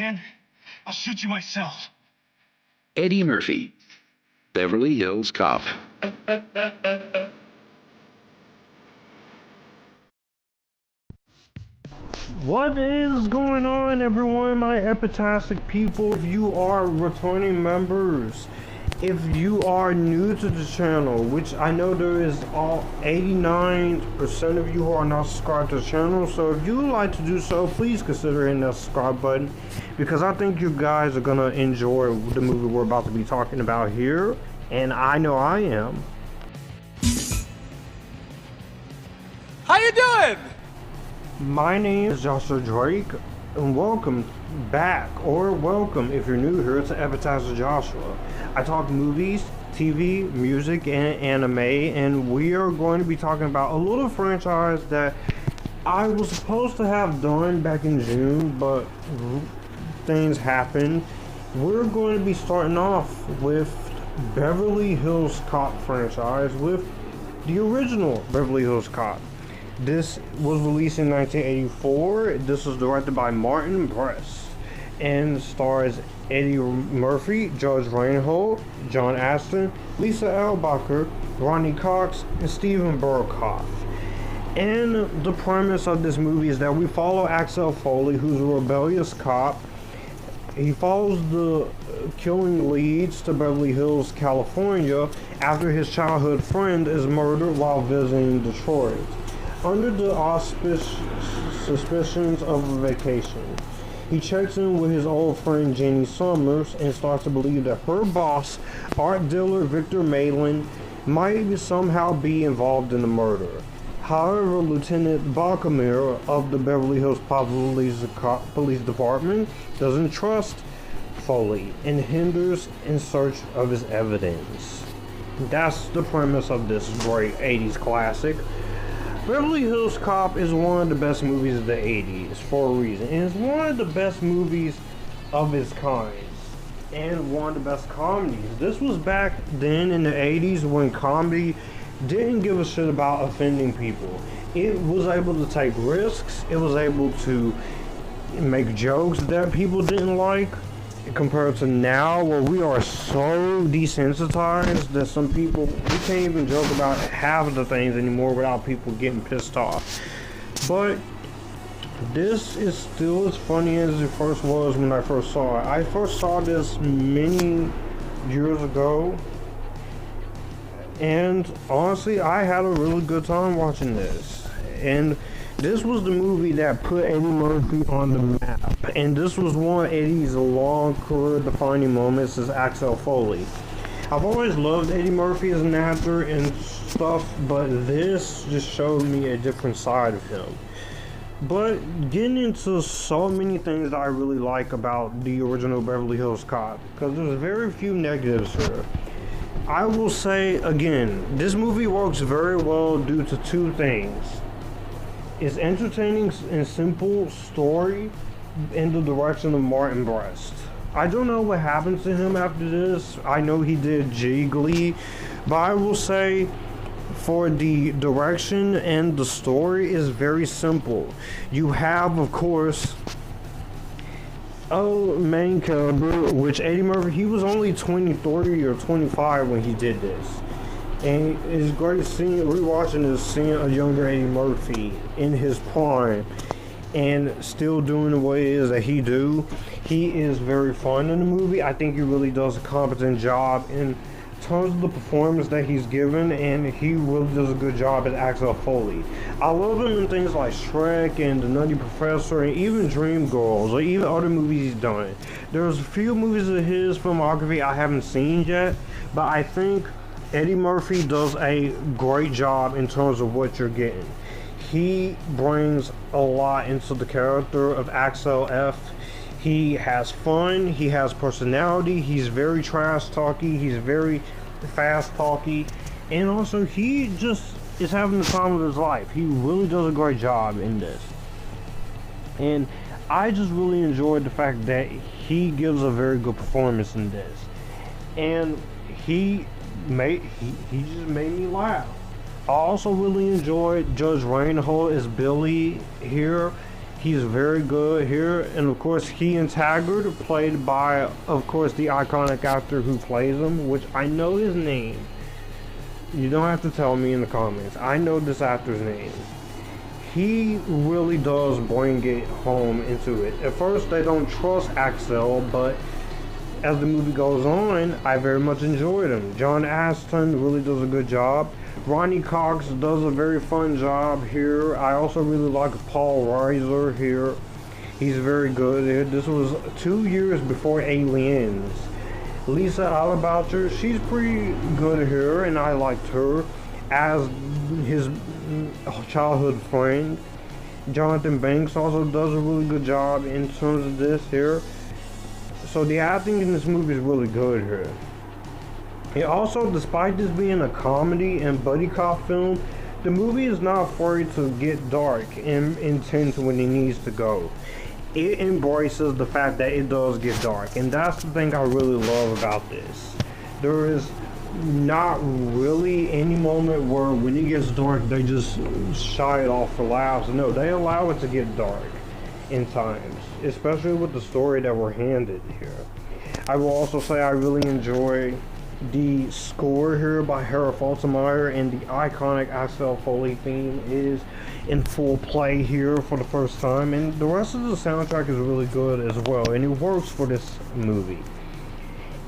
again, I'll shoot you myself. Eddie Murphy, Beverly Hills Cop. What is going on, everyone, my Epictastic people? If you are returning members, if you are new to the channel, which I know there is all 89% of you who are not subscribed to the channel, so if you would like to do so, please consider hitting that subscribe button, because I think you guys are gonna enjoy the movie we're about to be talking about here, and I know I am. How you doing? My name is Joshua Drake, and welcome back, or welcome if you're new here to Epictastic Joshua. I talk movies, TV, music, and anime, and we are going to be talking about a little franchise that I was supposed to have done back in June, but things happened. We're going to be starting off with Beverly Hills Cop franchise, with the original Beverly Hills Cop. This was released in 1984. This was directed by Martin Brest and stars Eddie Murphy, Judge Reinhold, John Aston, Lisa Eilbacher, Ronny Cox, and Stephen Berkoff. And the premise of this movie is that we follow Axel Foley, who's a rebellious cop. He follows the killing leads to Beverly Hills, California, after his childhood friend is murdered while visiting Detroit, under the suspicions of a vacation. He checks in with his old friend Jenny Summers and starts to believe that her boss, art dealer Victor Maitland, might somehow be involved in the murder. However, Lieutenant Bogomil of the Beverly Hills Police Department doesn't trust Foley and hinders in search of his evidence. That's the premise of this great 80s classic. Beverly Hills Cop is one of the best movies of the 80s for a reason, and it's one of the best movies of its kind, and one of the best comedies. This was back then in the 80s when comedy didn't give a shit about offending people. It was able to take risks, it was able to make jokes that people didn't like, compared to now where we are so desensitized that some people, we can't even joke about half of the things anymore without people getting pissed off. But this is still as funny as it first was when I first saw it. I first saw this many years ago, and honestly I had a really good time watching this. And this was the movie that put Eddie Murphy on the map, and this was one of Eddie's long career-defining moments as Axel Foley. I've always loved Eddie Murphy as an actor and stuff, but this just showed me a different side of him. But getting into so many things that I really like about the original Beverly Hills Cop, because there's very few negatives here. I will say again, this movie works very well due to two things. It's entertaining and simple story in the direction of Martin Brest. I don't know what happens to him after this. I know he did Glee, but I will say for the direction and the story is very simple. You have, of course, a main character, which Eddie Murphy, he was only 23 or 25 when he did this. And it's great seeing, rewatching this, seeing a younger Eddie Murphy in his prime and still doing the way it is that he do. He is very fun in the movie. I think he really does a competent job in terms of the performance that he's given, and he really does a good job as Axel Foley. I love him in things like Shrek and The Nutty Professor and even Dreamgirls, or even other movies he's done. There's a few movies of his filmography I haven't seen yet, but I think Eddie Murphy does a great job in terms of what you're getting. He brings a lot into the character of Axel F. He has fun, he has personality, he's very trash talky, he's very fast talky, and also he just is having the time of his life. He really does a great job in this. And I just really enjoyed the fact that he gives a very good performance in this. And he just made me laugh. I also really enjoyed Judge Reinhold as Billy here. He's very good here, and of course he and Taggart, played by, of course, the iconic actor who plays him, which I know his name. You don't have to tell me in the comments. I know this actor's name. He really does bring it home into it. At first they don't trust Axel, but as the movie goes on, I very much enjoyed him. John Aston really does a good job. Ronny Cox does a very fun job here. I also really like Paul Reiser here. He's very good. This was 2 years before Aliens. Lisa Eilbacher, she's pretty good here, and I liked her as his childhood friend. Jonathan Banks also does a really good job in terms of this here. So the acting in this movie is really good here. It also, despite this being a comedy and buddy cop film, the movie is not afraid to get dark and intense when it needs to go. It embraces the fact that it does get dark, and that's the thing I really love about this. There is not really any moment where when it gets dark they just shy it off for laughs. No, they allow it to get dark in times, especially with the story that we're handed here. I will also say I really enjoy the score here by Harold Faltermeyer, and the iconic Axel Foley theme is in full play here for the first time, and the rest of the soundtrack is really good as well, and it works for this movie.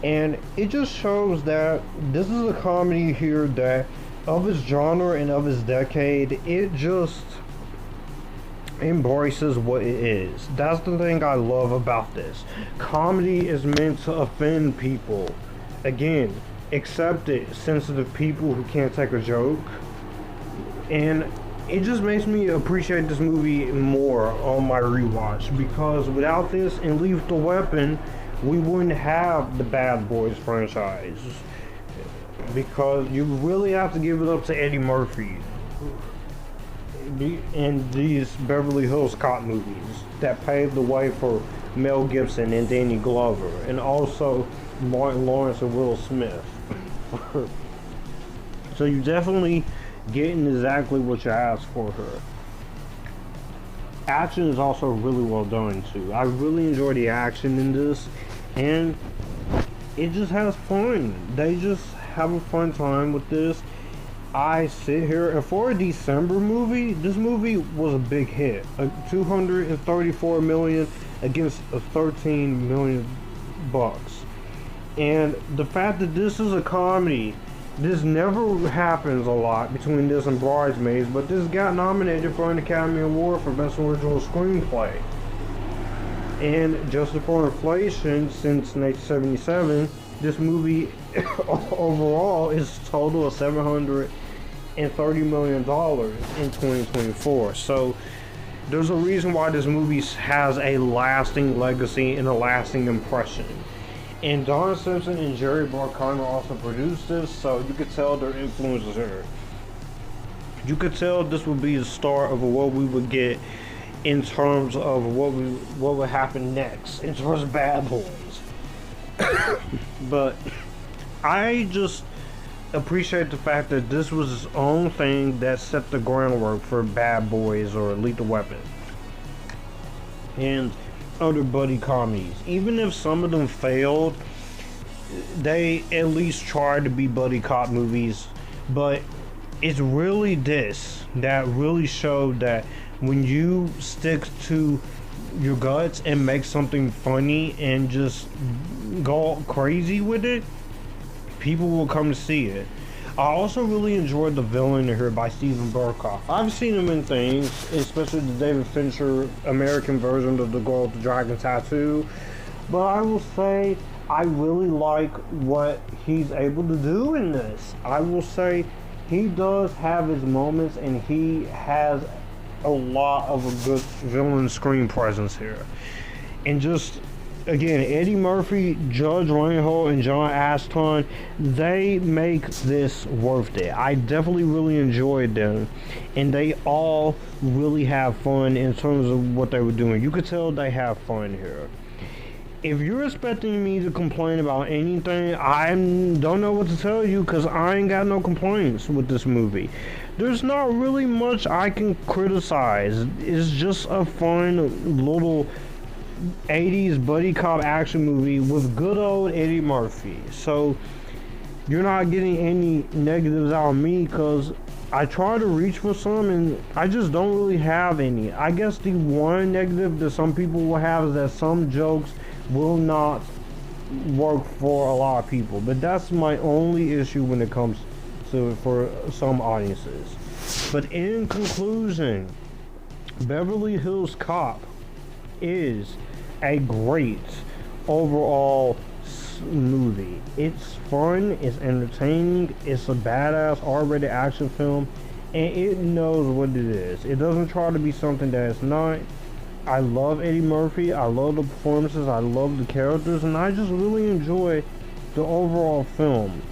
And it just shows that this is a comedy here that, of its genre and of its decade, it just embraces what it is. That's the thing I love about this. Comedy is meant to offend people. Again, accept it, sensitive people who can't take a joke. And it just makes me appreciate this movie more on my rewatch, because without this and Lethal Weapon, we wouldn't have the Bad Boys franchise. Because you really have to give it up to Eddie Murphy and these Beverly Hills Cop movies that paved the way for Mel Gibson and Danny Glover, and also Martin Lawrence and Will Smith. So you definitely getting exactly what you asked for her. Action is also really well done too. I really enjoy the action in this, and it just has fun. They just have a fun time with this. I sit here, and for a December movie, this movie was a big hit. 234 million against a 13 million bucks. And the fact that this is a comedy, this never happens a lot between this and Bridesmaids, but this got nominated for an Academy Award for Best Original Screenplay. And just for inflation, since 1977, this movie overall is a total of $730 million in 2024. So there's a reason why this movie has a lasting legacy and a lasting impression. And Don Simpson and Jerry Bruckheimer also produced this, so you could tell their influences here. You could tell this would be the start of what we would get in terms of what would happen next in terms of Bad Boys. But I just appreciate the fact that this was its own thing that set the groundwork for Bad Boys or Lethal Weapon and other buddy comedies. Even if some of them failed, they at least tried to be buddy cop movies. But it's really this that really showed that when you stick to your guts and make something funny and just go crazy with it, people will come to see it. I also really enjoyed the villain here by Steven Berkoff. I've seen him in things, especially the David Fincher American version of The Girl with the Dragon Tattoo, but I will say I really like what he's able to do in this. I will say he does have his moments, and he has a lot of a good villain screen presence here. And just again, Eddie Murphy, Judge Reinhold, and John Aston, they make this worth it. I definitely really enjoyed them, and they all really have fun in terms of what they were doing. You could tell they have fun here. If you're expecting me to complain about anything, I don't know what to tell you, because I ain't got no complaints with this movie. there's not really much I can criticize. It's just a fun little 80s buddy cop action movie with good old Eddie Murphy. So you're not getting any negatives out of me, because I try to reach for some and I just don't really have any. I guess the one negative that some people will have is that some jokes will not work for a lot of people, but that's my only issue when it comes to for some audiences. But in conclusion, Beverly Hills Cop is a great overall movie. It's fun, it's entertaining, it's a badass R-rated action film, and it knows what it is. It doesn't try to be something that it's not. I love Eddie Murphy, I love the performances, I love the characters, and I just really enjoy the overall film.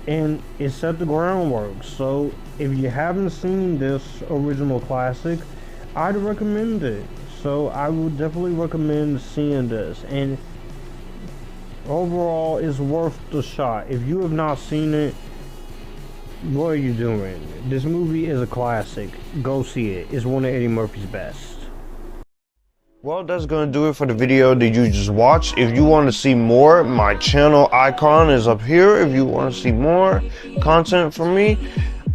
And it set the groundwork, so if you haven't seen this original classic, I'd recommend it. So I would definitely recommend seeing this, and overall it's worth the shot. If you have not seen it, what are you doing? This movie is a classic. Go see it. It's one of Eddie Murphy's best. Well, that's going to do it for the video that you just watched. If you want to see more, my channel icon is up here. If you want to see more content from me,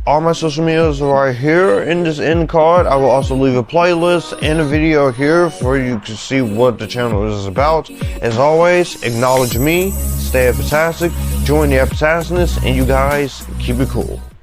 all my social medias are right here in this end card. I will also leave a playlist and a video here for you to see what the channel is about. As always, acknowledge me, stay epictastic, join the Epictasticness, and you guys keep it cool.